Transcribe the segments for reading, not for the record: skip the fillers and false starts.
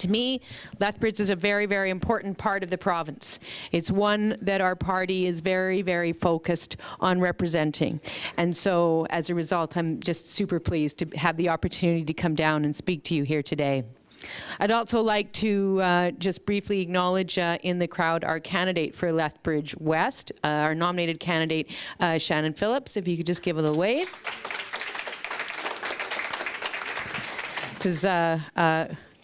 To me, Lethbridge is a very, very important part of the province. It's one that our party is very, very focused on representing. And so, as a result, I'm just super pleased to have the opportunity to come down and speak to you here today. I'd also like to just briefly acknowledge in the crowd our candidate for Lethbridge West, our nominated candidate, Shannon Phillips. If you could just give a little wave. Which is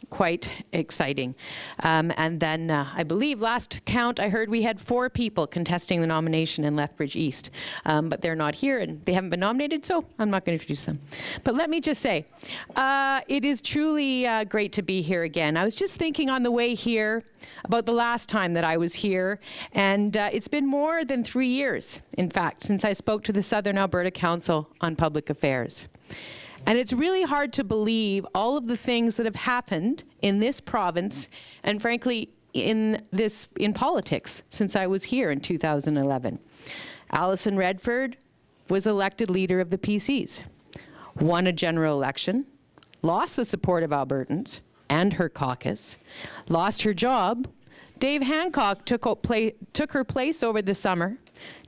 quite exciting. And then I believe last count I heard we had 4 people contesting the nomination in Lethbridge East, but they're not here and they haven't been nominated, so I'm not going to introduce them. But let me just say, it is truly great to be here again. I was just thinking on the way here about the last time that I was here, and it's been more than 3 years, in fact, since I spoke to the Southern Alberta Council on Public Affairs. And it's really hard to believe all of the things that have happened in this province and frankly in politics since I was here in 2011. Alison Redford was elected leader of the PCs, won a general election, lost the support of Albertans and her caucus, lost her job. Dave Hancock took her place over the summer.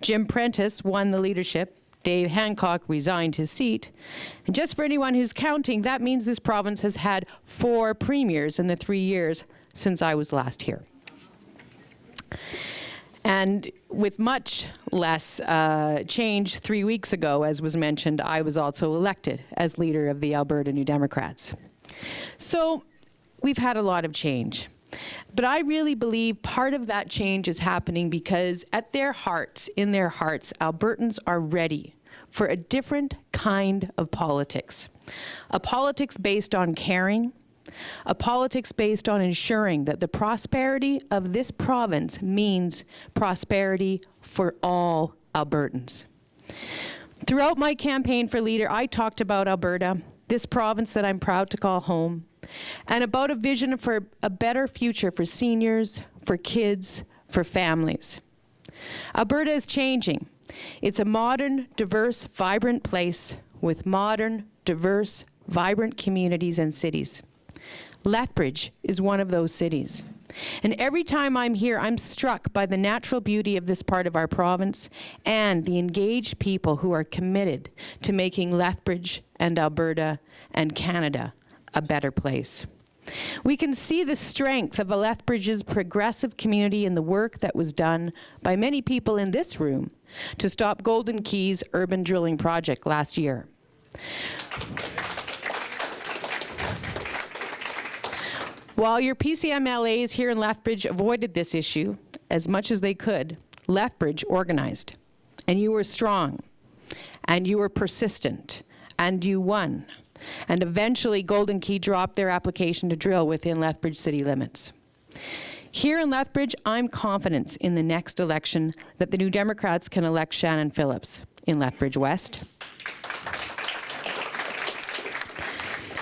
Jim Prentice won the leadership. Dave Hancock resigned his seat. And just for anyone who's counting, that means this province has had 4 premiers in the 3 years since I was last here. And with much less change 3 weeks ago, as was mentioned, I was also elected as leader of the Alberta New Democrats. So we've had a lot of change. But I really believe part of that change is happening because at their hearts, in their hearts, Albertans are ready for a different kind of politics. A politics based on caring, a politics based on ensuring that the prosperity of this province means prosperity for all Albertans. Throughout my campaign for leader, I talked about Alberta, this province that I'm proud to call home, and about a vision for a better future for seniors, for kids, for families. Alberta is changing. It's a modern, diverse, vibrant place with modern, diverse, vibrant communities and cities. Lethbridge is one of those cities. And every time I'm here, I'm struck by the natural beauty of this part of our province and the engaged people who are committed to making Lethbridge and Alberta and Canada a better place. We can see the strength of Lethbridge's progressive community in the work that was done by many people in this room to stop Golden Key's urban drilling project last year. While your PCMLAs here in Lethbridge avoided this issue as much as they could, Lethbridge organized. And you were strong, and you were persistent, and you won. And eventually Golden Key dropped their application to drill within Lethbridge city limits. Here in Lethbridge, I'm confident in the next election that the New Democrats can elect Shannon Phillips in Lethbridge West.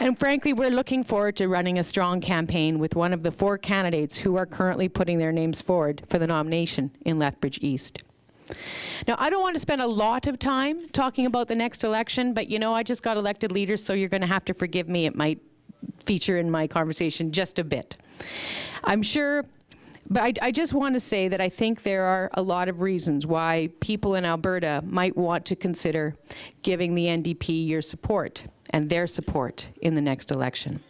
And frankly, we're looking forward to running a strong campaign with one of the 4 candidates who are currently putting their names forward for the nomination in Lethbridge East. Now, I don't want to spend a lot of time talking about the next election, but you know, I just got elected leader, so you're going to have to forgive me. It might feature in my conversation just a bit. I'm sure, but I just want to say that I think there are a lot of reasons why people in Alberta might want to consider giving the NDP your support and their support in the next election.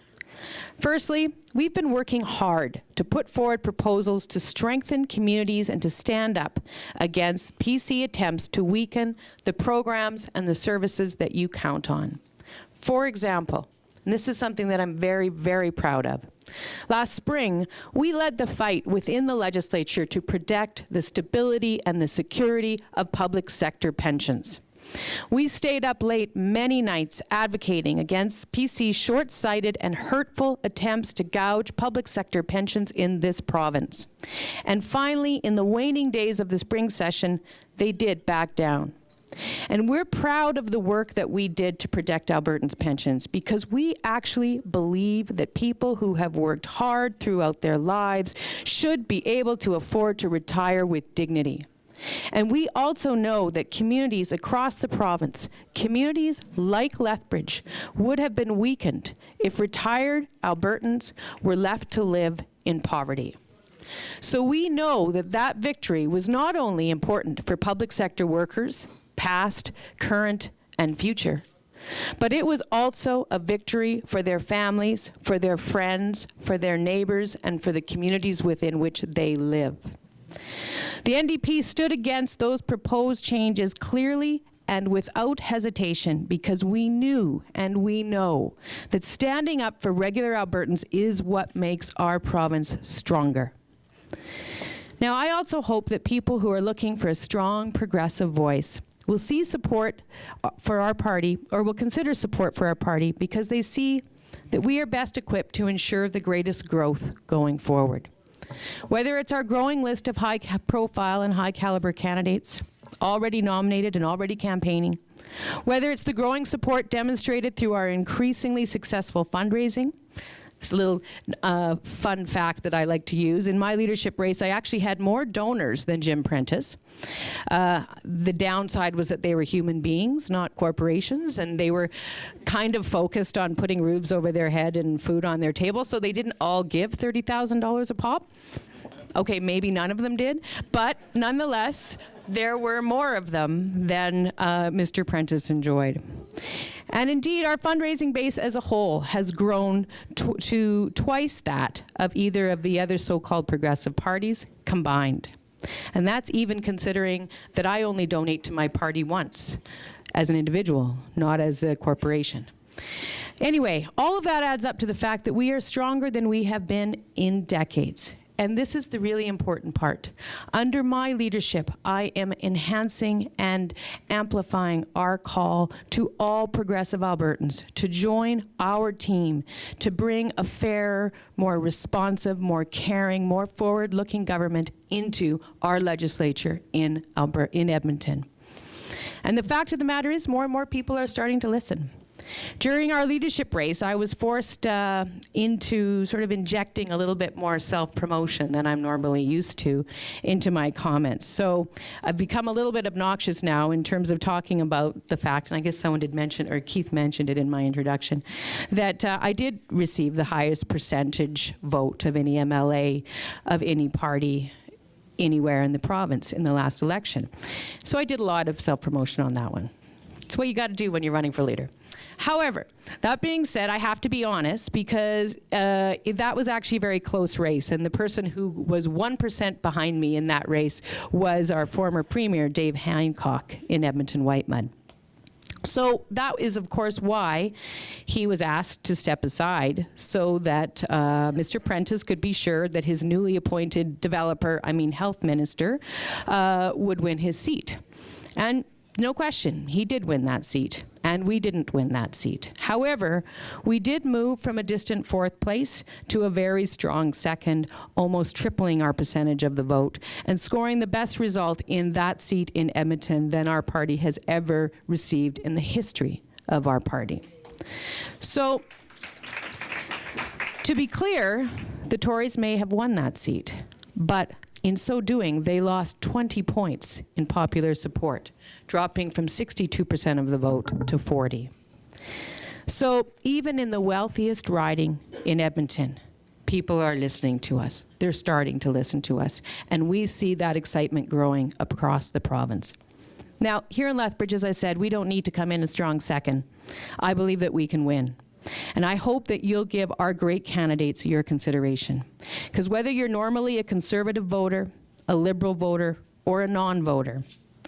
Firstly, we've been working hard to put forward proposals to strengthen communities and to stand up against PC attempts to weaken the programs and the services that you count on. For example, and this is something that I'm very, very proud of. Last spring, we led the fight within the legislature to protect the stability and the security of public sector pensions. We stayed up late many nights advocating against PC's short-sighted and hurtful attempts to gouge public sector pensions in this province. And finally, in the waning days of the spring session, they did back down. And we're proud of the work that we did to protect Albertans' pensions because we actually believe that people who have worked hard throughout their lives should be able to afford to retire with dignity. And we also know that communities across the province, communities like Lethbridge, would have been weakened if retired Albertans were left to live in poverty. So we know that that victory was not only important for public sector workers, past, current, and future, but it was also a victory for their families, for their friends, for their neighbors, and for the communities within which they live. The NDP stood against those proposed changes clearly and without hesitation because we knew and we know that standing up for regular Albertans is what makes our province stronger. Now, I also hope that people who are looking for a strong progressive voice will see support for our party, or will consider support for our party, because they see that we are best equipped to ensure the greatest growth going forward. Whether it's our growing list of high-profile and high-caliber candidates already nominated and already campaigning, whether it's the growing support demonstrated through our increasingly successful fundraising. It's a little fun fact that I like to use. In my leadership race, I actually had more donors than Jim Prentice. The downside was that they were human beings, not corporations, and they were kind of focused on putting roofs over their head and food on their table, so they didn't all give $30,000 a pop. Okay, maybe none of them did, but nonetheless, there were more of them than Mr. Prentice enjoyed. And indeed, our fundraising base as a whole has grown to twice that of either of the other so-called progressive parties combined. And that's even considering that I only donate to my party once as an individual, not as a corporation. Anyway, all of that adds up to the fact that we are stronger than we have been in decades. And this is the really important part. Under my leadership, I am enhancing and amplifying our call to all progressive Albertans to join our team to bring a fairer, more responsive, more caring, more forward-looking government into our legislature in Edmonton. And the fact of the matter is, more and more people are starting to listen. During our leadership race, I was forced into sort of injecting a little bit more self-promotion than I'm normally used to into my comments. So I've become a little bit obnoxious now in terms of talking about the fact, and I guess someone did mention, or Keith mentioned it in my introduction, that I did receive the highest percentage vote of any MLA of any party anywhere in the province in the last election. So I did a lot of self-promotion on that one. It's what you got to do when you're running for leader. However, that being said, I have to be honest, because that was actually a very close race, and the person who was 1% behind me in that race was our former Premier, Dave Hancock, in Edmonton Whitemud. So that is, of course, why he was asked to step aside, so that Mr. Prentice could be sure that his newly appointed health minister, would win his seat. And no question, he did win that seat, and we didn't win that seat. However, we did move from a distant fourth place to a very strong second, almost tripling our percentage of the vote, and scoring the best result in that seat in Edmonton than our party has ever received in the history of our party. So, to be clear, the Tories may have won that seat, but in so doing, they lost 20 points in popular support, dropping from 62% of the vote to 40%. So even in the wealthiest riding in Edmonton, people are listening to us. They're starting to listen to us. And we see that excitement growing across the province. Now, here in Lethbridge, as I said, we don't need to come in a strong second. I believe that we can win. And I hope that you'll give our great candidates your consideration. Because whether you're normally a conservative voter, a liberal voter, or a non-voter,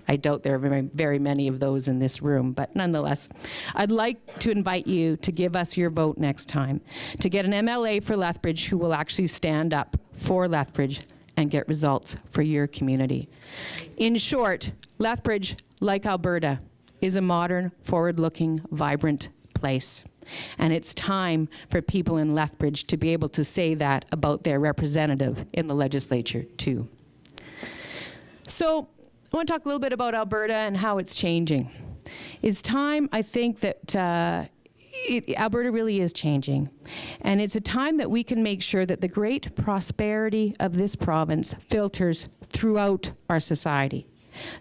I doubt there are very, very many of those in this room, but nonetheless, I'd like to invite you to give us your vote next time, to get an MLA for Lethbridge who will actually stand up for Lethbridge and get results for your community. In short, Lethbridge, like Alberta, is a modern, forward-looking, vibrant place. And it's time for people in Lethbridge to be able to say that about their representative in the legislature, too. So I want to talk a little bit about Alberta and how it's changing. It's time, I think, that Alberta really is changing. And it's a time that we can make sure that the great prosperity of this province filters throughout our society.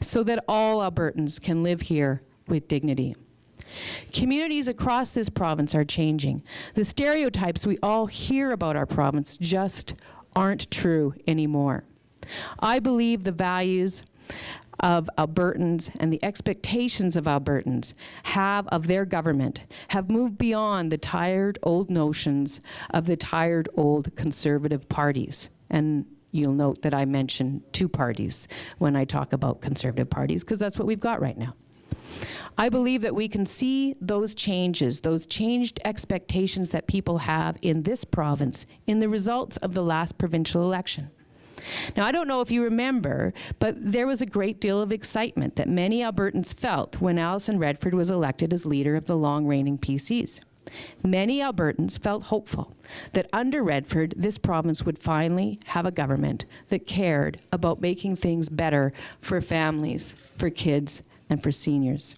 so that all Albertans can live here with dignity. Communities across this province are changing. The stereotypes we all hear about our province just aren't true anymore. I believe the values of Albertans and the expectations of Albertans have of their government have moved beyond the tired old notions of the tired old conservative parties. And you'll note that I mention two parties when I talk about conservative parties, because that's what we've got right now. I believe that we can see those changes, those changed expectations that people have in this province in the results of the last provincial election. Now, I don't know if you remember, but there was a great deal of excitement that many Albertans felt when Alison Redford was elected as leader of the long-reigning PCs. Many Albertans felt hopeful that under Redford, this province would finally have a government that cared about making things better for families, for kids, and for seniors.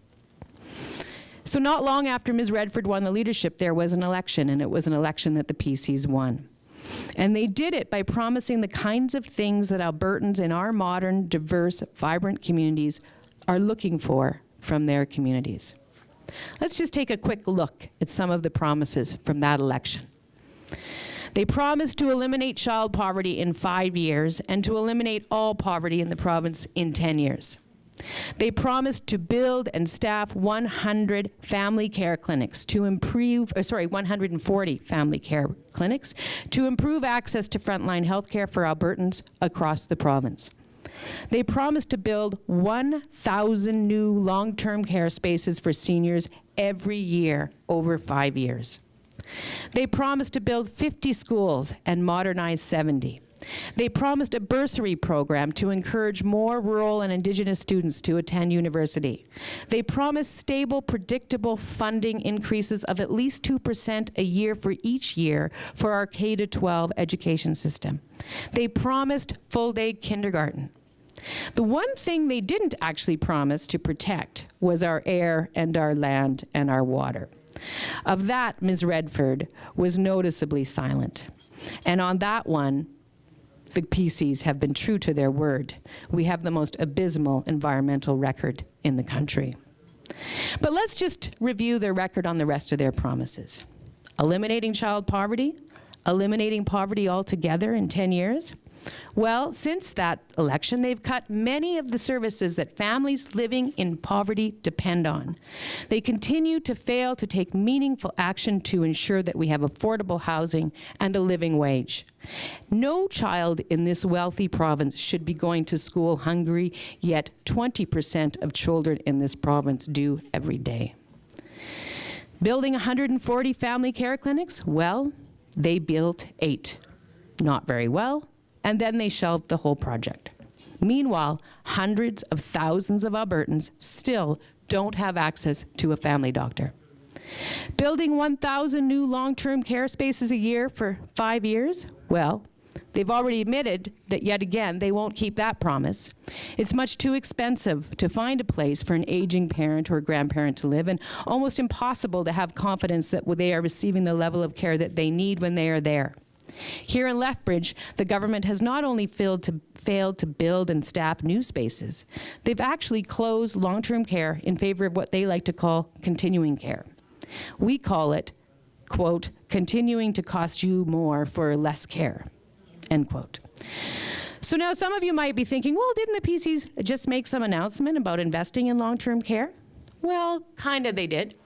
So not long after Ms. Redford won the leadership, there was an election, and it was an election that the PCs won. And they did it by promising the kinds of things that Albertans in our modern, diverse, vibrant communities are looking for from their communities. Let's just take a quick look at some of the promises from that election. They promised to eliminate child poverty in 5 years and to eliminate all poverty in the province in 10 years. They promised to build and staff 100 family care clinics to improve, 140 family care clinics to improve access to frontline health care for Albertans across the province. They promised to build 1,000 new long-term care spaces for seniors every year over 5 years. They promised to build 50 schools and modernize 70. They promised a bursary program to encourage more rural and Indigenous students to attend university. They promised stable, predictable funding increases of at least 2% a year for each year for our K-12 education system. They promised full-day kindergarten. The one thing they didn't actually promise to protect was our air and our land and our water. Of that, Ms. Redford was noticeably silent. And on that one, the PCs have been true to their word. We have the most abysmal environmental record in the country. But let's just review their record on the rest of their promises. Eliminating child poverty, eliminating poverty altogether in 10 years. Well, since that election, they've cut many of the services that families living in poverty depend on. They continue to fail to take meaningful action to ensure that we have affordable housing and a living wage. No child in this wealthy province should be going to school hungry, yet 20% of children in this province do every day. Building 140 family care clinics? Well, they built 8. Not very well. And then they shelved the whole project. Meanwhile, hundreds of thousands of Albertans still don't have access to a family doctor. Building 1,000 new long-term care spaces a year for 5 years? Well, they've already admitted that yet again they won't keep that promise. It's much too expensive to find a place for an aging parent or grandparent to live, and almost impossible to have confidence that they are receiving the level of care that they need when they are there. Here in Lethbridge, the government has not only failed to build and staff new spaces, they've actually closed long-term care in favor of what they like to call continuing care. We call it, quote, continuing to cost you more for less care, end quote. So now some of you might be thinking, well, didn't the PCs just make some announcement about investing in long-term care? Well, kind of they did.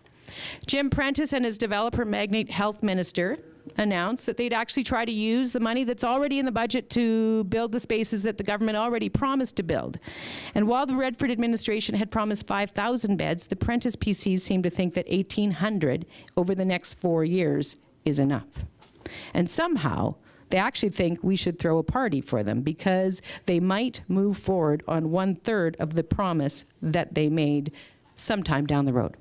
Jim Prentice and his developer magnate health minister announced that they'd actually try to use the money that's already in the budget to build the spaces that the government already promised to build. And while the Redford administration had promised 5,000 beds, the Prentice PCs seem to think that 1,800 over the next 4 years is enough. And somehow, they actually think we should throw a party for them because they might move forward on 1/3 of the promise that they made sometime down the road.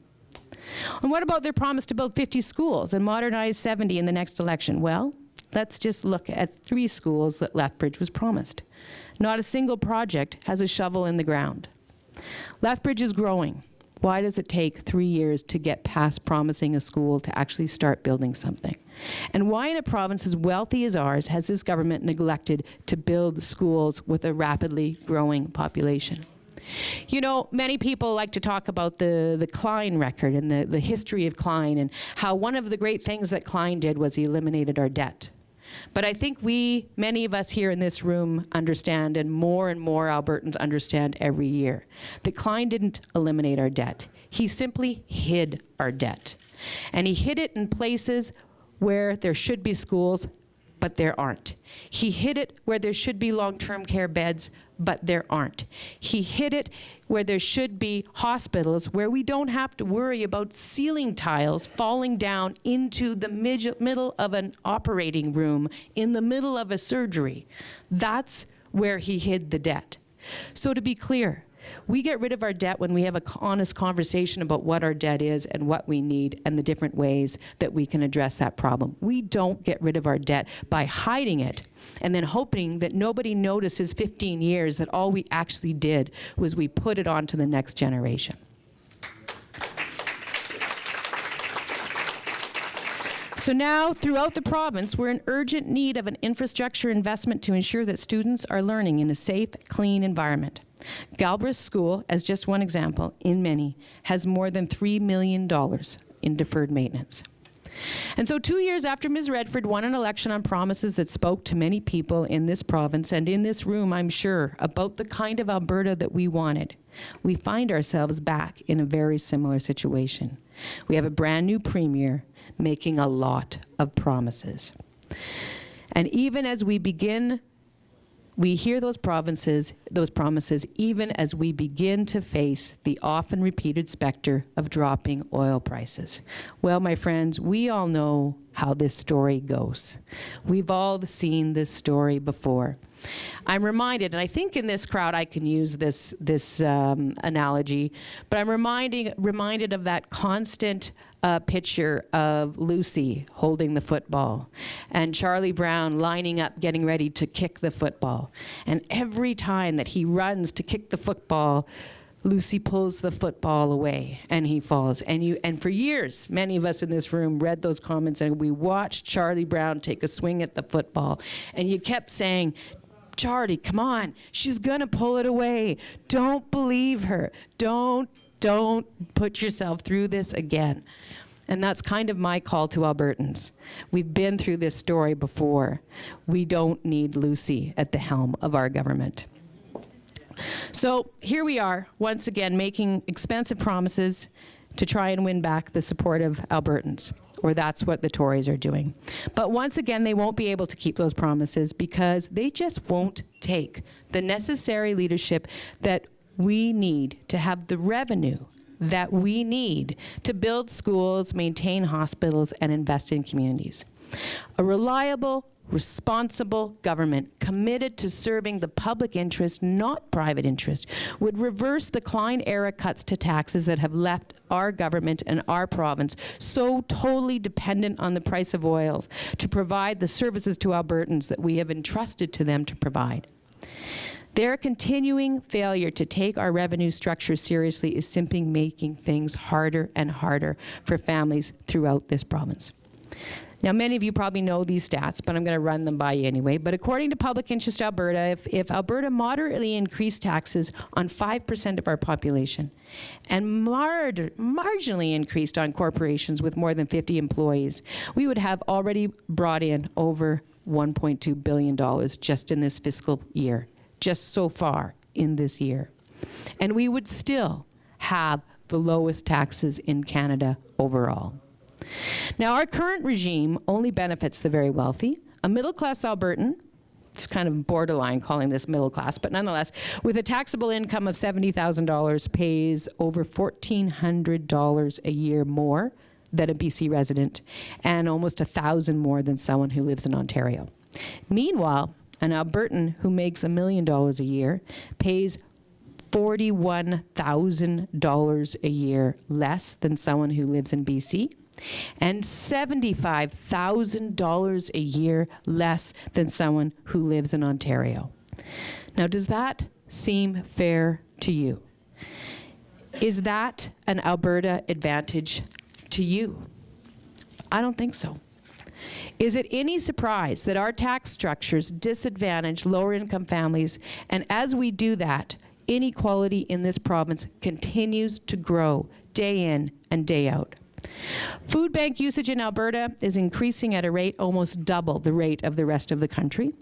And what about their promise to build 50 schools and modernize 70 in the next election? Well, let's just look at 3 schools that Lethbridge was promised. Not a single project has a shovel in the ground. Lethbridge is growing. Why does it take 3 years to get past promising a school to actually start building something? And why in a province as wealthy as ours has this government neglected to build schools with a rapidly growing population? You know, many people like to talk about the Klein record and the history of Klein, and how one of the great things that Klein did was he eliminated our debt. But I think many of us here in this room understand, and more Albertans understand every year, that Klein didn't eliminate our debt. He simply hid our debt. And he hid it in places where there should be schools, but there aren't. He hid it where there should be long-term care beds, but there aren't. He hid it where there should be hospitals, where we don't have to worry about ceiling tiles falling down into the middle of an operating room, in the middle of a surgery. That's where he hid the debt. So to be clear, we get rid of our debt when we have an honest conversation about what our debt is and what we need and the different ways that we can address that problem. We don't get rid of our debt by hiding it and then hoping that nobody notices 15 years that all we actually did was we put it on to the next generation. So now, throughout the province, we're in urgent need of an infrastructure investment to ensure that students are learning in a safe, clean environment. Galbraith School, as just one example, in many, has more than $3 million in deferred maintenance. And so 2 years after Ms. Redford won an election on promises that spoke to many people in this province and in this room, I'm sure, about the kind of Alberta that we wanted, we find ourselves back in a very similar situation. We have a brand new premier making a lot of promises. And even as we hear those promises, even as we begin to face the often repeated specter of dropping oil prices. Well, my friends, we all know how this story goes. We've all seen this story before. I'm reminded, and I think in this crowd I can use this analogy, but I'm reminded of that constant picture of Lucy holding the football and Charlie Brown lining up getting ready to kick the football. And every time that he runs to kick the football, Lucy pulls the football away and he falls. And for years, many of us in this room read those comments and we watched Charlie Brown take a swing at the football. And you kept saying, Charlie, come on, she's gonna pull it away. Don't believe her. Don't put yourself through this again. And that's kind of my call to Albertans. We've been through this story before. We don't need Lucy at the helm of our government. So here we are, once again, making expensive promises to try and win back the support of Albertans, or that's what the Tories are doing. But once again, they won't be able to keep those promises because they just won't take the necessary leadership that we need to have the revenue that we need to build schools, maintain hospitals, and invest in communities. A reliable, responsible government committed to serving the public interest, not private interest, would reverse the Klein-era cuts to taxes that have left our government and our province so totally dependent on the price of oils to provide the services to Albertans that we have entrusted to them to provide. Their continuing failure to take our revenue structure seriously is simply making things harder and harder for families throughout this province. Now, many of you probably know these stats, but I'm going to run them by you anyway. But according to Public Interest Alberta, if Alberta moderately increased taxes on 5% of our population and marginally increased on corporations with more than 50 employees, we would have already brought in over $1.2 billion just in this fiscal year, just so far in this year. And we would still have the lowest taxes in Canada overall. Now, our current regime only benefits the very wealthy. A middle-class Albertan, it's kind of borderline calling this middle class, but nonetheless, with a taxable income of $70,000 pays over $1,400 a year more than a BC resident and almost $1,000 more than someone who lives in Ontario. Meanwhile, an Albertan who makes $1 million a year pays $41,000 a year less than someone who lives in BC, and $75,000 a year less than someone who lives in Ontario. Now, does that seem fair to you? Is that an Alberta advantage to you? I don't think so. Is it any surprise that our tax structures disadvantage lower income families, and as we do that, inequality in this province continues to grow day in and day out. Food bank usage in Alberta is increasing at a rate almost double the rate of the rest of the country.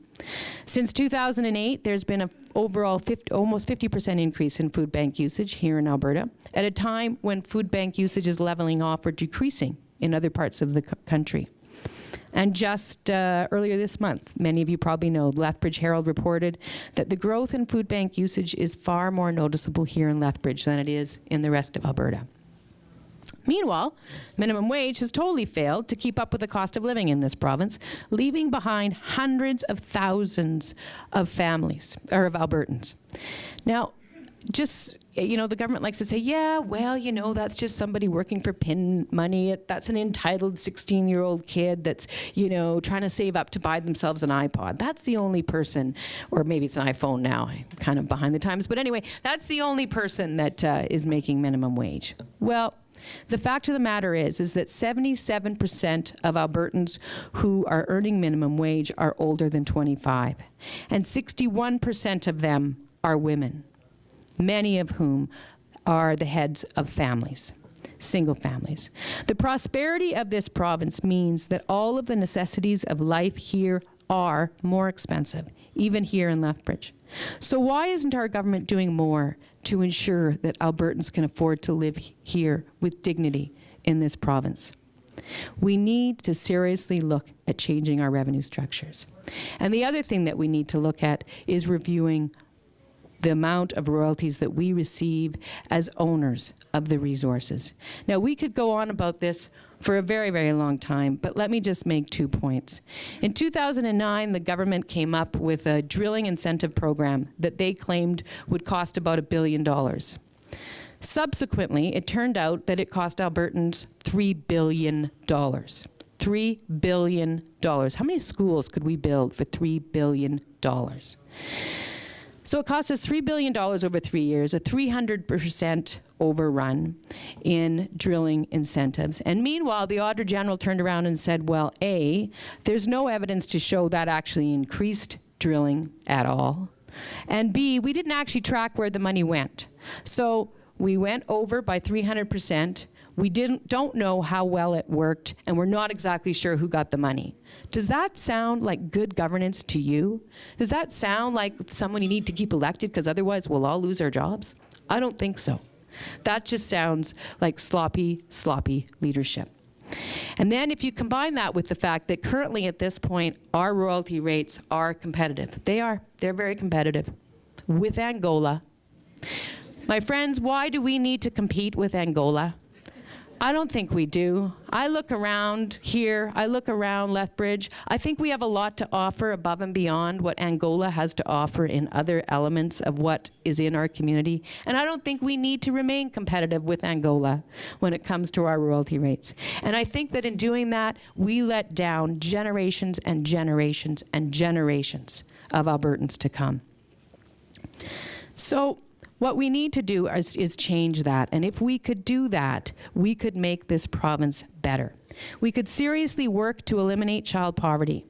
Since 2008, there's been an overall almost 50% increase in food bank usage here in Alberta, at a time when food bank usage is leveling off or decreasing in other parts of the country. And just earlier this month, many of you probably know, Lethbridge Herald reported that the growth in food bank usage is far more noticeable here in Lethbridge than it is in the rest of Alberta. Meanwhile, minimum wage has totally failed to keep up with the cost of living in this province, leaving behind hundreds of thousands of families, or of Albertans. Now, just, you know, the government likes to say, yeah, well, you know, that's just somebody working for PIN money. That's an entitled 16-year-old kid that's, you know, trying to save up to buy themselves an iPod. That's the only person, or maybe it's an iPhone now, I'm kind of behind the times. But anyway, that's the only person that is making minimum wage. Well, the fact of the matter is that 77% of Albertans who are earning minimum wage are older than 25, and 61% of them are women, many of whom are the heads of families, single families. The prosperity of this province means that all of the necessities of life here are more expensive, even here in Lethbridge. So why isn't our government doing more to ensure that Albertans can afford to live here with dignity in this province? We need to seriously look at changing our revenue structures. And the other thing that we need to look at is reviewing the amount of royalties that we receive as owners of the resources. Now, we could go on about this for a very, very long time, but let me just make 2 points. In 2009, the government came up with a drilling incentive program that they claimed would cost about $1 billion. Subsequently, it turned out that it cost Albertans $3 billion. $3 billion. How many schools could we build for $3 billion? So it cost us $3 billion over 3 years, a 300% overrun in drilling incentives. And meanwhile, the Auditor General turned around and said, well, A, there's no evidence to show that actually increased drilling at all. And B, we didn't actually track where the money went. So we went over by 300%. We don't know how well it worked, and we're not exactly sure who got the money. Does that sound like good governance to you? Does that sound like someone you need to keep elected because otherwise we'll all lose our jobs? I don't think so. That just sounds like sloppy, sloppy leadership. And then if you combine that with the fact that currently at this point our royalty rates are competitive. They're very competitive with Angola. My friends, why do we need to compete with Angola? I don't think we do. I look around here, I look around Lethbridge. I think we have a lot to offer above and beyond what Angola has to offer in other elements of what is in our community. And I don't think we need to remain competitive with Angola when it comes to our royalty rates. And I think that in doing that, we let down generations and generations and generations of Albertans to come. So, what we need to do is change that. And if we could do that, we could make this province better. We could seriously work to eliminate child poverty.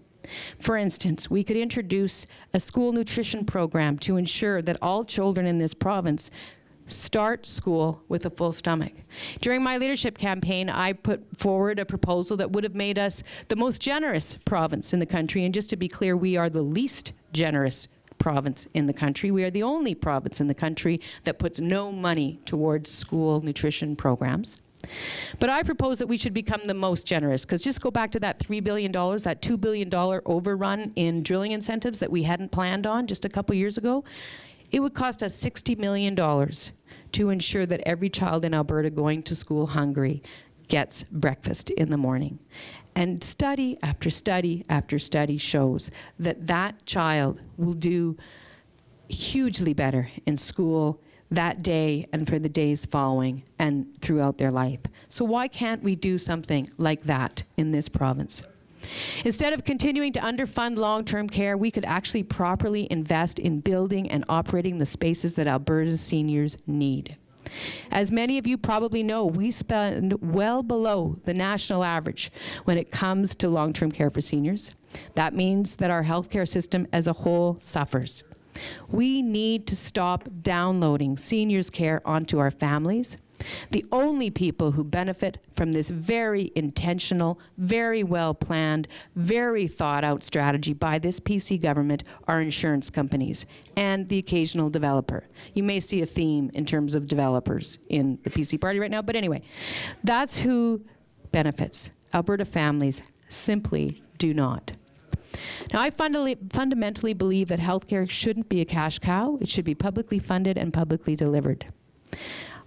For instance, we could introduce a school nutrition program to ensure that all children in this province start school with a full stomach. During my leadership campaign, I put forward a proposal that would have made us the most generous province in the country. And just to be clear, we are the least generous province in the country. We are the only province in the country that puts no money towards school nutrition programs. But I propose that we should become the most generous, because just go back to that $3 billion, that $2 billion overrun in drilling incentives that we hadn't planned on just a couple years ago. It would cost us $60 million to ensure that every child in Alberta going to school hungry gets breakfast in the morning. And study after study after study shows that that child will do hugely better in school that day and for the days following and throughout their life. So why can't we do something like that in this province? Instead of continuing to underfund long-term care, we could actually properly invest in building and operating the spaces that Alberta's seniors need. As many of you probably know, we spend well below the national average when it comes to long-term care for seniors. That means that our healthcare system as a whole suffers. We need to stop downloading seniors' care onto our families. The only people who benefit from this very intentional, very well-planned, very thought-out strategy by this PC government are insurance companies and the occasional developer. You may see a theme in terms of developers in the PC party right now, but anyway, that's who benefits. Alberta families simply do not. Now, I fundamentally believe that healthcare shouldn't be a cash cow. It should be publicly funded and publicly delivered.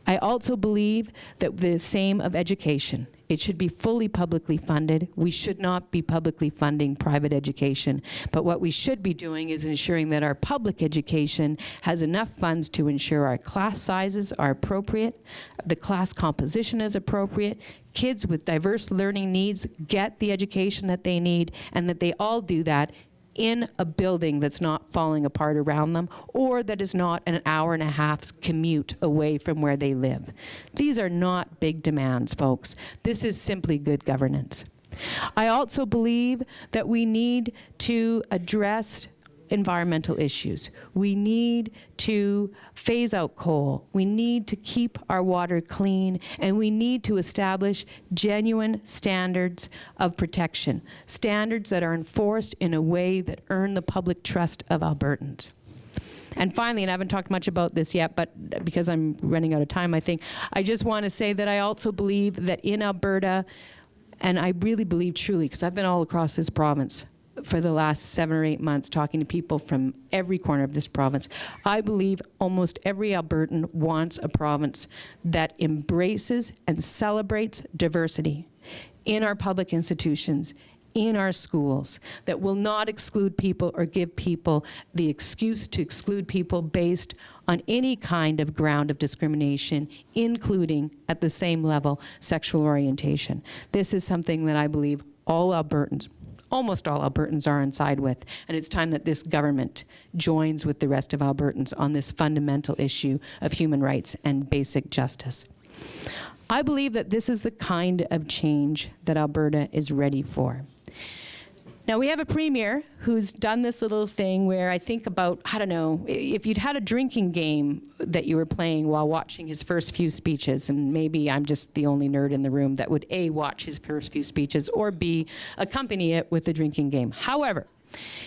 I also believe that the same of education. It should be fully publicly funded. We should not be publicly funding private education. But what we should be doing is ensuring that our public education has enough funds to ensure our class sizes are appropriate, the class composition is appropriate, kids with diverse learning needs get the education that they need, and that they all do that in a building that's not falling apart around them, or that is not an hour and a half's commute away from where they live. These are not big demands, folks. This is simply good governance. I also believe that we need to address environmental issues. We need to phase out coal. We need to keep our water clean, and we need to establish genuine standards of protection, standards that are enforced in a way that earn the public trust of Albertans. And finally, and I haven't talked much about this yet, but because I'm running out of time, I think, I just want to say that I also believe that in Alberta, and I really believe truly, because I've been all across this province for the last 7 or 8 months talking to people from every corner of this province, I believe almost every Albertan wants a province that embraces and celebrates diversity in our public institutions, in our schools, that will not exclude people or give people the excuse to exclude people based on any kind of ground of discrimination, including, at the same level, sexual orientation. This is something that I believe all Albertans, almost all Albertans, are on side with, and it's time that this government joins with the rest of Albertans on this fundamental issue of human rights and basic justice. I believe that this is the kind of change that Alberta is ready for. Now, we have a premier who's done this little thing where I think about, I don't know, if you'd had a drinking game that you were playing while watching his first few speeches, and maybe I'm just the only nerd in the room that would A, watch his first few speeches, or B, accompany it with a drinking game. However,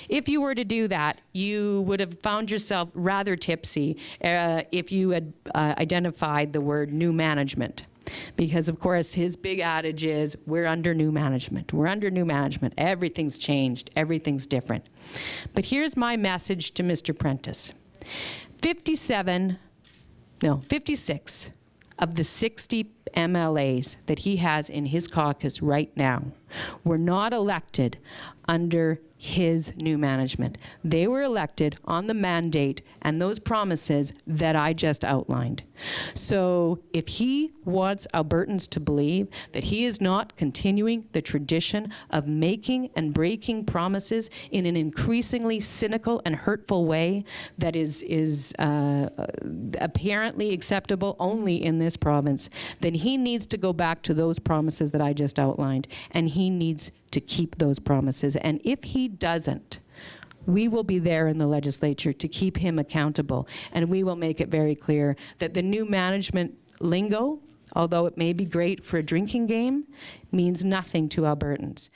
if you were to do that, you would have found yourself rather tipsy if you had identified the word new management. Because, of course, his big adage is, we're under new management. We're under new management. Everything's changed. Everything's different. But here's my message to Mr. Prentice. 56 of the 60 MLAs that he has in his caucus right now were not elected under his new management. They were elected on the mandate and those promises that I just outlined. So if he wants Albertans to believe that he is not continuing the tradition of making and breaking promises in an increasingly cynical and hurtful way that is apparently acceptable only in this province, then he needs to go back to those promises that I just outlined, and he needs to keep those promises. And if he doesn't, we will be there in the legislature to keep him accountable, and we will make it very clear that the new management lingo, although it may be great for a drinking game, means nothing to Albertans.